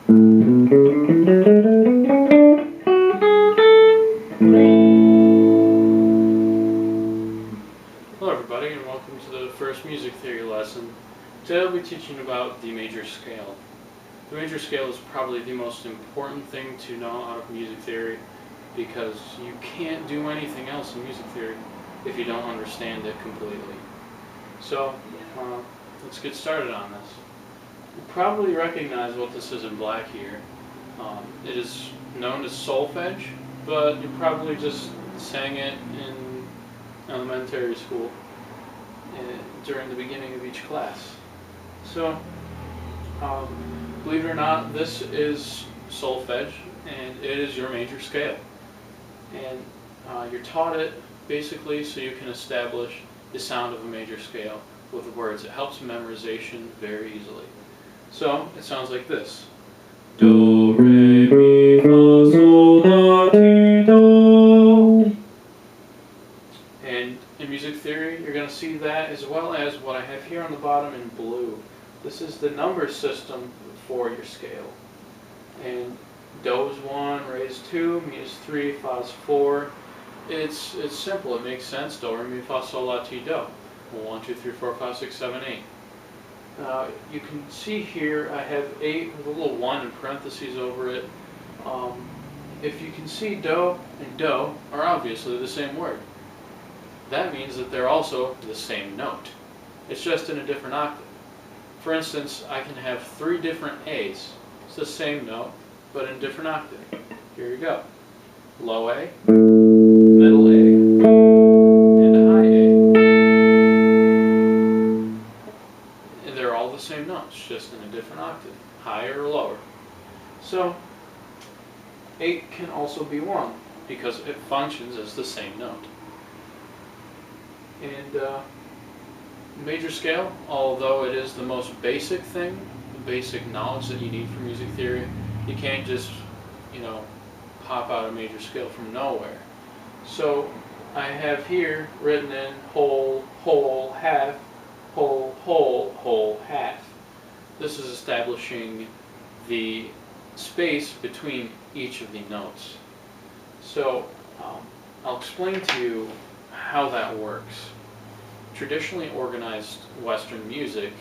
Hello everybody, and welcome to the first music theory lesson. Today I'll be teaching about the major scale. The major scale is probably the most important thing to know out of music theory because you can't do anything else in music theory if you don't understand it completely. So, let's get started on this. You probably recognize what this is in black here. It is known as solfege, but you probably just sang it in elementary school during the beginning of each class. So, believe it or not, this is solfege, and it is your major scale. And you're taught it basically so you can establish the sound of a major scale with the words. It helps memorization very easily. So, it sounds like this. Do, re, mi, fa, sol, la, ti, do. And in music theory, you're going to see that as well as what I have here on the bottom in blue. This is the number system for your scale. And do is 1, re is 2, mi is 3, fa is 4. It's simple. It makes sense. Do, re, mi, fa, sol, la, ti, do. 1, 2, 3, 4, 5, 6, 7, 8. You can see here I have 8 with a little 1 in parentheses over it. If you can see do and do are obviously the same word. That means that they're also the same note. It's just in a different octave. For instance, I can have 3 different A's. It's the same note, but in different octave. Here you go. Low A, middle A, and a high A. And they're all the same notes, just in a different octave, higher or lower. So, 8 can also be 1, because it functions as the same note. And major scale, although it is the most basic thing, the basic knowledge that you need for music theory, you can't just, pop out a major scale from nowhere. So I have here written in whole, whole, half, whole, whole, whole, half. This is establishing the space between each of the notes. So I'll explain to you how that works. Traditionally organized Western music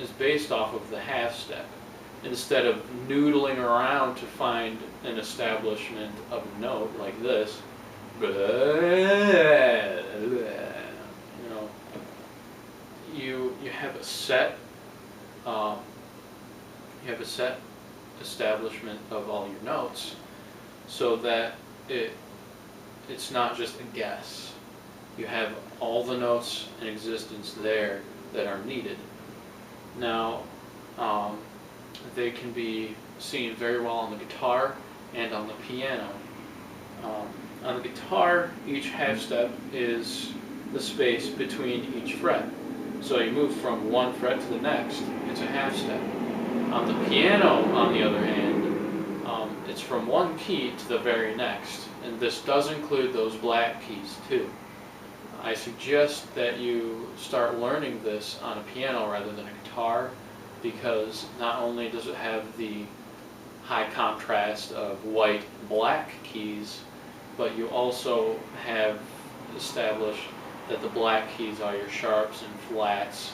is based off of the half step. Instead of noodling around to find an establishment of a note like this, you have a set establishment of all your notes, so that it's not just a guess. You have all the notes in existence there that are needed. Now, they can be seen very well on the guitar and on the piano. On the guitar, each half step is the space between each fret. So you move from one fret to the next, it's a half step. On the piano, on the other hand, it's from one key to the very next, and this does include those black keys too. I suggest that you start learning this on a piano rather than a guitar, because not only does it have the high contrast of white and black keys, but you also have established that the black keys are your sharps and flats,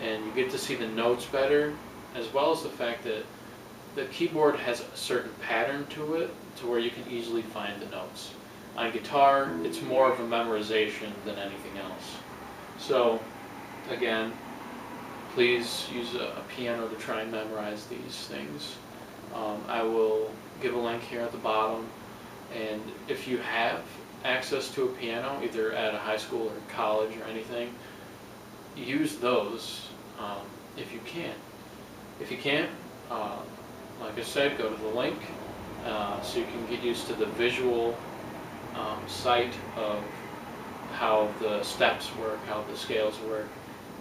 and you get to see the notes better, as well as the fact that the keyboard has a certain pattern to it, to where you can easily find the notes. On guitar, it's more of a memorization than anything else. So, again, please use a piano to try and memorize these things. I will give a link here at the bottom, and if you have access to a piano, either at a high school or college or anything, use those if you can. If you can't, like I said, go to the link so you can get used to the visual sight of how the steps work, how the scales work,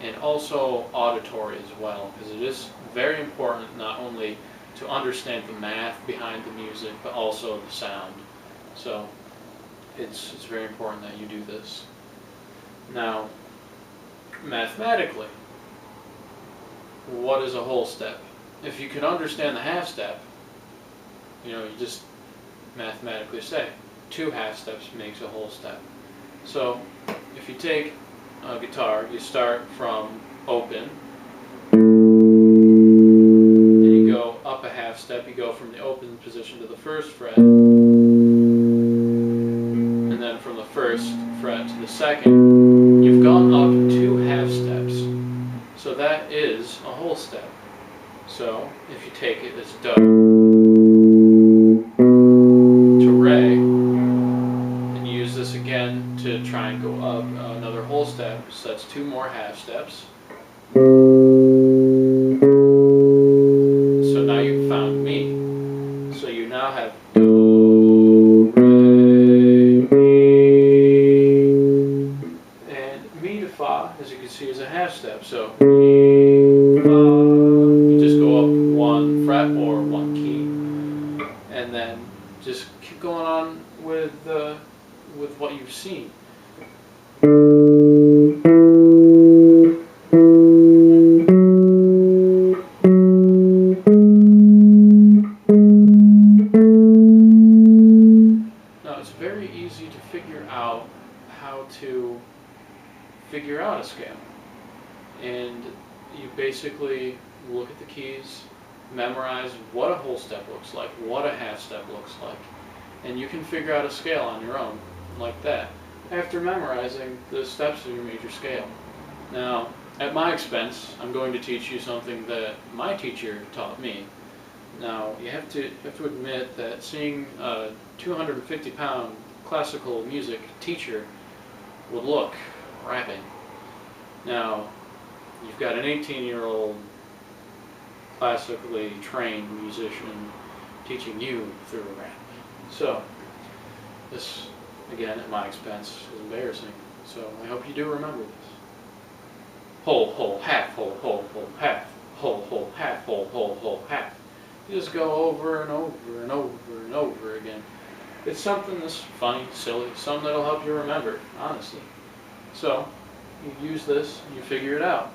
and also auditory as well, because it is very important not only to understand the math behind the music, but also the sound. So it's very important that you do this. Now, mathematically, what is a whole step? If you can understand the half step, You know, you just mathematically say 2 half steps makes a whole step. So if you take a guitar, you start from open, then you go up a half step, you go from the open position to the first fret, and then from the first fret to the second, you've gone up 2 half steps. So that is a whole step. So if you take it as do to re, and use this again to try and go up another whole step, so that's 2 more half steps. So now you've found mi. So you now have do, re, mi, and mi to fa, as you can see, is a half step. So mi, fa, you just go up 1 fret or 1 key, and then just keep going on with what you've seen. Now it's very easy to figure out how to figure out a scale, and you basically look at the keys, memorize what a whole step looks like, what a half step looks like, and you can figure out a scale on your own like that after memorizing the steps of your major scale. Now, at my expense, I'm going to teach you something that my teacher taught me. Now, you have to admit that seeing a 250-pound classical music teacher would look rapping. Now, you've got an 18-year-old classically trained musician teaching you through a rap. So, this, again, at my expense, is embarrassing. So, I hope you do remember this. Whole, whole, half, whole, half, whole, half, whole, half. You just go over and over and over and over again. It's something that's funny, silly, something that'll help you remember, honestly. So, you use this and you figure it out.